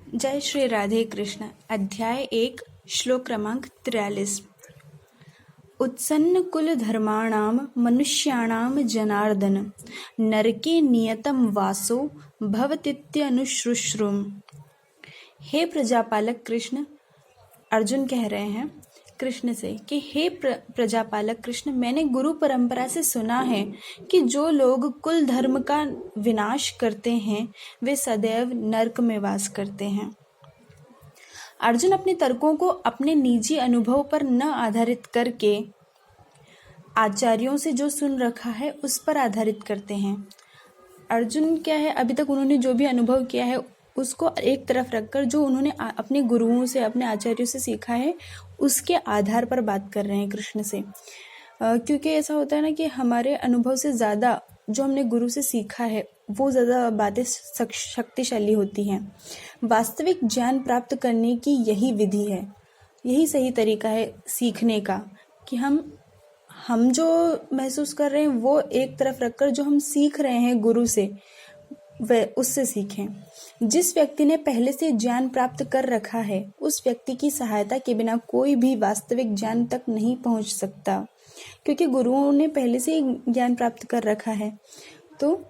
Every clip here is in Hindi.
जय श्री राधे कृष्ण। अध्याय 1 श्लोक क्रमांक 43। उत्सन्न कुल धर्माणाम मनुष्याणाम जनार्दन नरके नियतम वासो भवतीत्यनुश्रुश्रुम। हे प्रजापालक कृष्ण, अर्जुन कह रहे हैं कृष्ण से कि हे प्रजापालक कृष्ण, मैंने गुरु परंपरा से सुना है कि जो लोग कुल धर्म का विनाश करते हैं वे सदैव नरक में वास करते हैं। अर्जुन अपने तर्कों को अपने निजी अनुभव पर न आधारित करके आचार्यों से जो सुन रखा है उस पर आधारित करते हैं। अर्जुन क्या है, अभी तक उन्होंने जो भी अनुभव किया है उसको एक तरफ रखकर जो उन्होंने अपने गुरुओं से, अपने आचार्यों से सीखा है उसके आधार पर बात कर रहे हैं कृष्ण से। क्योंकि ऐसा होता है ना कि हमारे अनुभव से ज़्यादा जो हमने गुरु से सीखा है वो ज़्यादा बातें शक्तिशाली होती हैं। वास्तविक ज्ञान प्राप्त करने की यही विधि है, यही सही तरीका है सीखने का कि हम जो महसूस कर रहे हैं वो एक तरफ रखकर जो हम सीख रहे हैं गुरु से वह उससे सीखें। जिस व्यक्ति ने पहले से ज्ञान प्राप्त कर रखा है उस व्यक्ति की सहायता के बिना कोई भी वास्तविक ज्ञान तक नहीं पहुंच सकता, क्योंकि गुरुओं ने पहले से ही ज्ञान प्राप्त कर रखा है। तो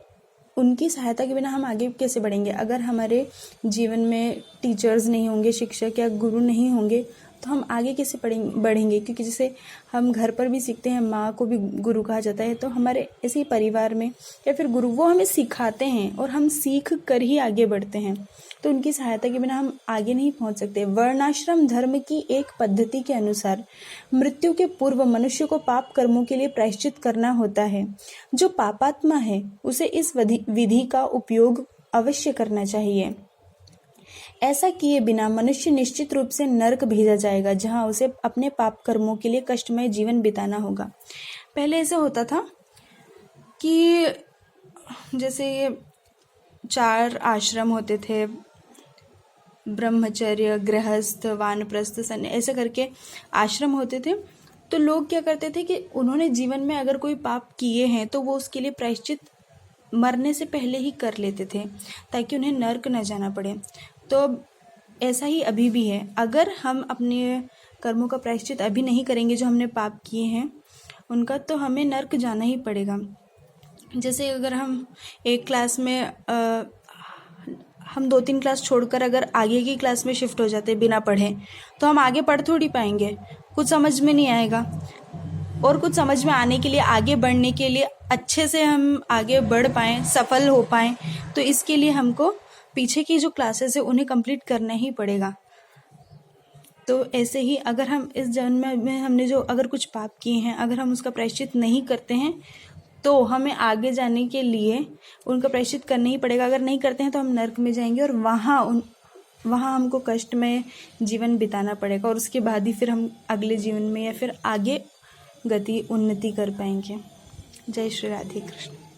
उनकी सहायता के बिना हम आगे कैसे बढ़ेंगे? अगर हमारे जीवन में टीचर्स नहीं होंगे, शिक्षक या गुरु नहीं होंगे तो हम आगे कैसे बढ़ेंगे? क्योंकि जैसे हम घर पर भी सीखते हैं, माँ को भी गुरु कहा जाता है, तो हमारे ऐसे ही परिवार में या फिर गुरु वो हमें सिखाते हैं और हम सीख कर ही आगे बढ़ते हैं। तो उनकी सहायता के बिना हम आगे नहीं पहुंच सकते। वर्णाश्रम धर्म की एक पद्धति के अनुसार मृत्यु के पूर्व मनुष्य को पाप कर्मों के लिए प्रायश्चित करना होता है। जो पापात्मा है उसे इस विधि का उपयोग अवश्य करना चाहिए। ऐसा किए बिना मनुष्य निश्चित रूप से नरक भेजा जाएगा, जहां उसे अपने पाप कर्मों के लिए कष्टमय जीवन बिताना होगा। पहले ऐसा होता था कि जैसे 4 आश्रम होते थे, ब्रह्मचर्य, गृहस्थ, वानप्रस्थ, सन्यास, ऐसे करके आश्रम होते थे। तो लोग क्या करते थे कि उन्होंने जीवन में अगर कोई पाप किए हैं तो वो उसके लिए प्रायश्चित मरने से पहले ही कर लेते थे ताकि उन्हें नरक न जाना पड़े। तो ऐसा ही अभी भी है। अगर हम अपने कर्मों का प्रायश्चित अभी नहीं करेंगे जो हमने पाप किए हैं उनका, तो हमें नरक जाना ही पड़ेगा। जैसे अगर हम एक क्लास में हम 2-3 क्लास छोड़कर अगर आगे की क्लास में शिफ्ट हो जाते बिना पढ़े, तो हम आगे पढ़ थोड़ी पाएंगे, कुछ समझ में नहीं आएगा। और कुछ समझ में आने के लिए, आगे बढ़ने के लिए, अच्छे से हम आगे बढ़ पाएँ, सफल हो पाएँ, तो इसके लिए हमको पीछे की जो क्लासेस है उन्हें कंप्लीट करना ही पड़ेगा। तो ऐसे ही अगर हम इस जन्म में हमने जो अगर कुछ पाप किए हैं, अगर हम उसका प्रायश्चित नहीं करते हैं तो हमें आगे जाने के लिए उनका प्रायश्चित करना ही पड़ेगा। अगर नहीं करते हैं तो हम नरक में जाएंगे और वहाँ हमको कष्ट में जीवन बिताना पड़ेगा, और उसके बाद ही फिर हम अगले जीवन में या फिर आगे उन्नति कर पाएंगे। जय श्री राधे कृष्ण।